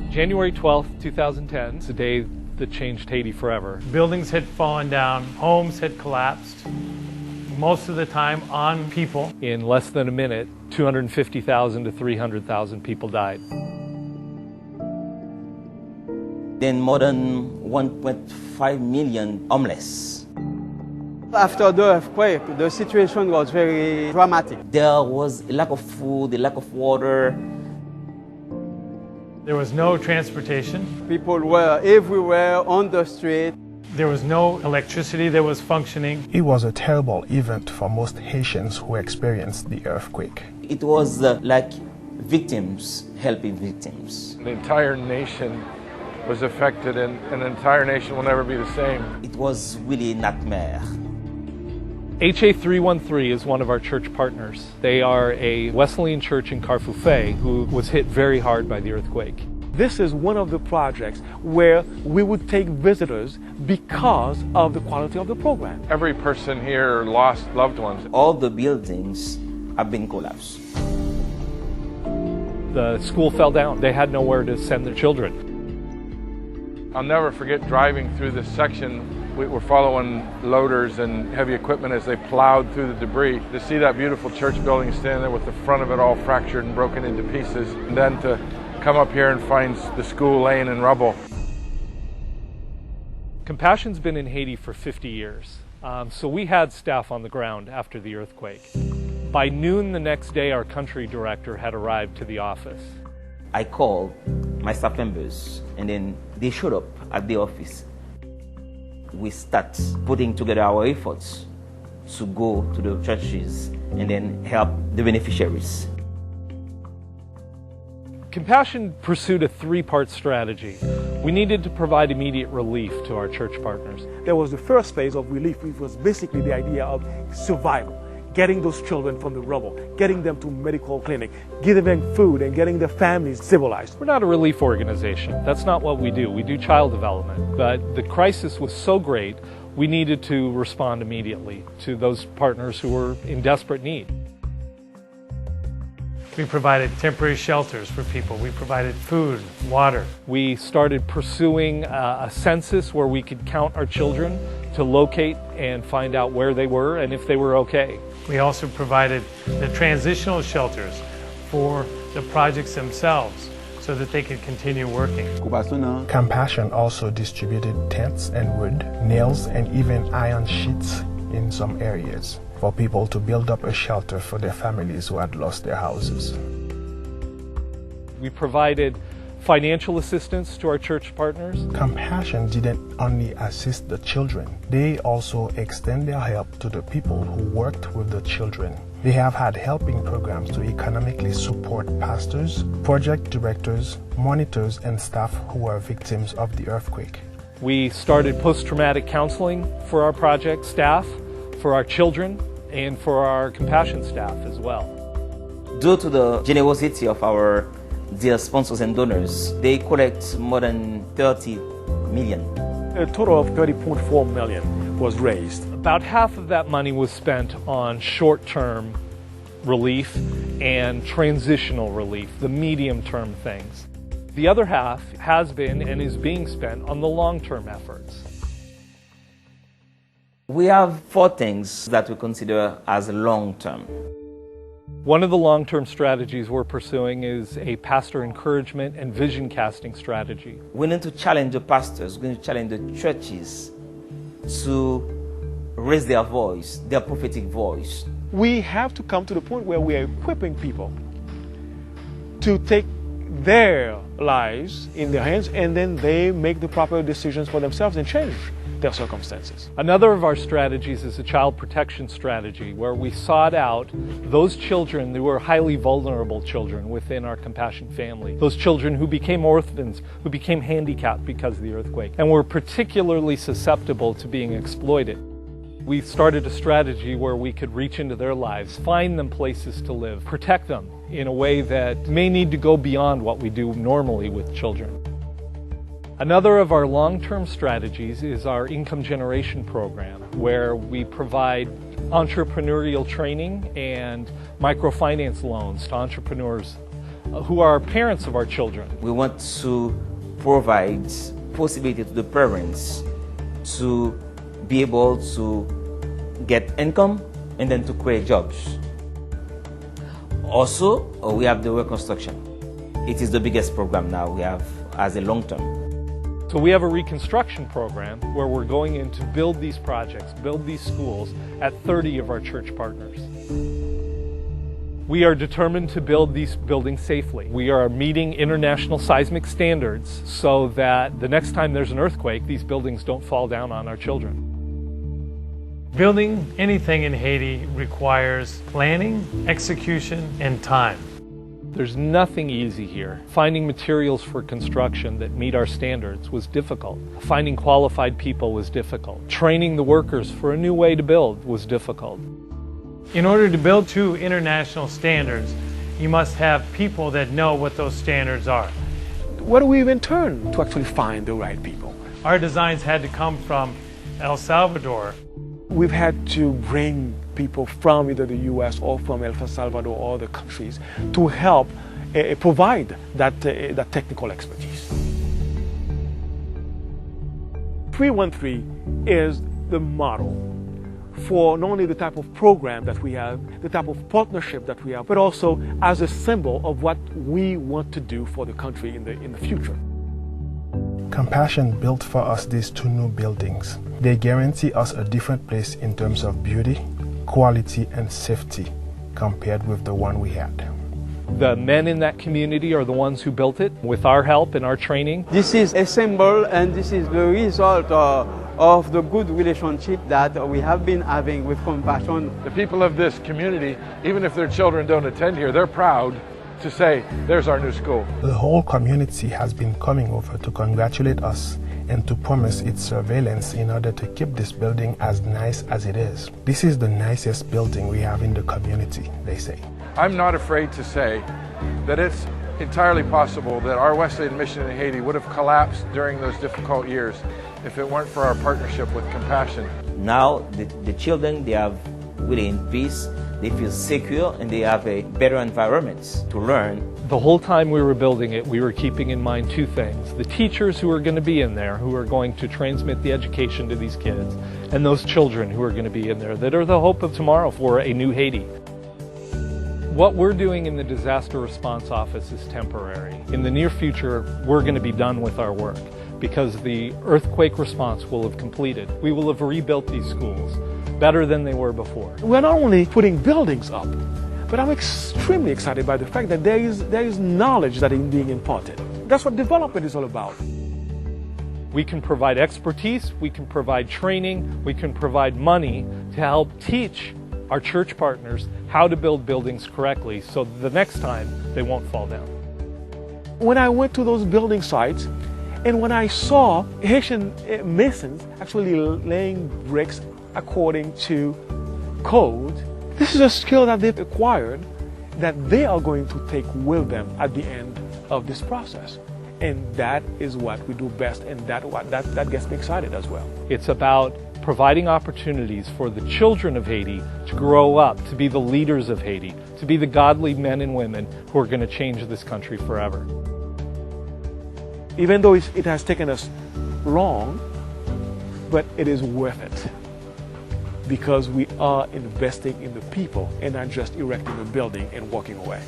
January 12th, 2010, it's a day that changed Haiti forever. Buildings had fallen down, homes had collapsed, most of the time on people. In less than a minute, 250,000 to 300,000 people died. Then more than 1.5 million homeless. After the earthquake, the situation was very dramatic. There was a lack of food, a lack of water. There was no transportation. People were everywhere on the street. There was no electricity that was functioning. It was a terrible event for most Haitians who experienced the earthquake. It was like victims helping victims. The entire nation was affected, and the entire nation will never be the same. It was really a nightmare. HA 313 is one of our church partners. They are a Wesleyan church in Carrefour who was hit very hard by the earthquake. This is one of the projects where we would take visitors because of the quality of the program. Every person here lost loved ones. All the buildings have been collapsed. The school fell down. They had nowhere to send their children. I'll never forget driving through this section. We were following loaders and heavy equipment as they plowed through the debris. To see that beautiful church building standing there with the front of it all fractured and broken into pieces, and then to come up here and find the school laying in rubble. Compassion's been in Haiti for 50 years, so we had staff on the ground after the earthquake. By noon the next day, our country director had arrived to the office. I called my staff members, and then they showed up at the office. We start putting together our efforts to go to the churches and then help the beneficiaries. Compassion pursued a three-part strategy. We needed to provide immediate relief to our church partners. There was the first phase of relief, which was basically the idea of survival. Getting those children from the rubble, getting them to medical clinic, giving them food and getting their families civilized. We're not a relief organization. That's not what we do. We do child development. But the crisis was so great, we needed to respond immediately to those partners who were in desperate need. We provided temporary shelters for people. We provided food, water. We started pursuing a census where we could count our children to locate and find out where they were and if they were okay. We also provided the transitional shelters for the projects themselves so that they could continue working. Compassion also distributed tents and wood, nails, and even iron sheets in some areas for people to build up a shelter for their families who had lost their houses. We provided financial assistance to our church partners. Compassion didn't only assist the children, they also extend their help to the people who worked with the children. They have had helping programs to economically support pastors, project directors, monitors, and staff who are victims of the earthquake. We started post-traumatic counseling for our project staff, for our children, and for our compassion staff as well. Due to the generosity of our dear sponsors and donors, they collect more than 30 million. A total of 30.4 million was raised. About half of that money was spent on short-term relief and transitional relief, the medium-term things. The other half has been and is being spent on the long-term efforts. We have 4 things that we consider as long-term. One of the long-term strategies we're pursuing is a pastor encouragement and vision casting strategy. We need to challenge the pastors, we need to challenge the churches to raise their voice, their prophetic voice. We have to come to the point where we are equipping people to take their lives in their hands, and then they make the proper decisions for themselves and change their circumstances. Another of our strategies is a child protection strategy where we sought out those children who were highly vulnerable children within our compassion family, those children who became orphans, who became handicapped because of the earthquake, and were particularly susceptible to being exploited. We started a strategy where we could reach into their lives, find them places to live, protect them in a way that may need to go beyond what we do normally with children. Another of our long-term strategies is our income generation program, where we provide entrepreneurial training and microfinance loans to entrepreneurs who are parents of our children. We want to provide possibility to the parents to be able to get income and then to create jobs. Also, we have the reconstruction. It is the biggest program now we have as a long term. So we have a reconstruction program where we're going in to build these projects, build these schools at 30 of our church partners. We are determined to build these buildings safely. We are meeting international seismic standards so that the next time there's an earthquake, these buildings don't fall down on our children. Building anything in Haiti requires planning, execution, and time. There's nothing easy here. Finding materials for construction that meet our standards was difficult. Finding qualified people was difficult. Training the workers for a new way to build was difficult. In order to build to international standards, you must have people that know what those standards are. Where do we even turn to actually find the right people? Our designs had to come from El Salvador. We've had to bring people from either the US or from El Salvador or other countries to help provide that technical expertise. 313 is the model for not only the type of program that we have, the type of partnership that we have, but also as a symbol of what we want to do for the country in the future. Compassion built for us these 2 new buildings. They guarantee us a different place in terms of beauty, quality, and safety compared with the one we had. The men in that community are the ones who built it with our help and our training. This is a symbol, and this is the result of the good relationship that we have been having with Compassion. The people of this community, even if their children don't attend here, they're proud to say, there's our new school. The whole community has been coming over to congratulate us and to promise its surveillance in order to keep this building as nice as it is. This is the nicest building we have in the community, they say. I'm not afraid to say that it's entirely possible that our Wesleyan mission in Haiti would have collapsed during those difficult years if it weren't for our partnership with Compassion. Now the children, they have really in peace, they feel secure, and they have a better environment to learn. The whole time we were building it, we were keeping in mind 2 things. The teachers who are going to be in there, who are going to transmit the education to these kids, and those children who are going to be in there that are the hope of tomorrow for a new Haiti. What we're doing in the Disaster Response Office is temporary. In the near future, we're going to be done with our work because the earthquake response will have completed. We will have rebuilt these schools better than they were before. We're not only putting buildings up, but I'm extremely excited by the fact that there is knowledge that is being imparted. That's what development is all about. We can provide expertise, we can provide training, we can provide money to help teach our church partners how to build buildings correctly so the next time they won't fall down. When I went to those building sites and when I saw Haitian masons actually laying bricks according to code, this is a skill that they've acquired that they are going to take with them at the end of this process. And that is what we do best, and that gets me excited as well. It's about providing opportunities for the children of Haiti to grow up, to be the leaders of Haiti, to be the godly men and women who are going to change this country forever. Even though it has taken us long, but it is worth it. Because we are investing in the people and not just erecting a building and walking away.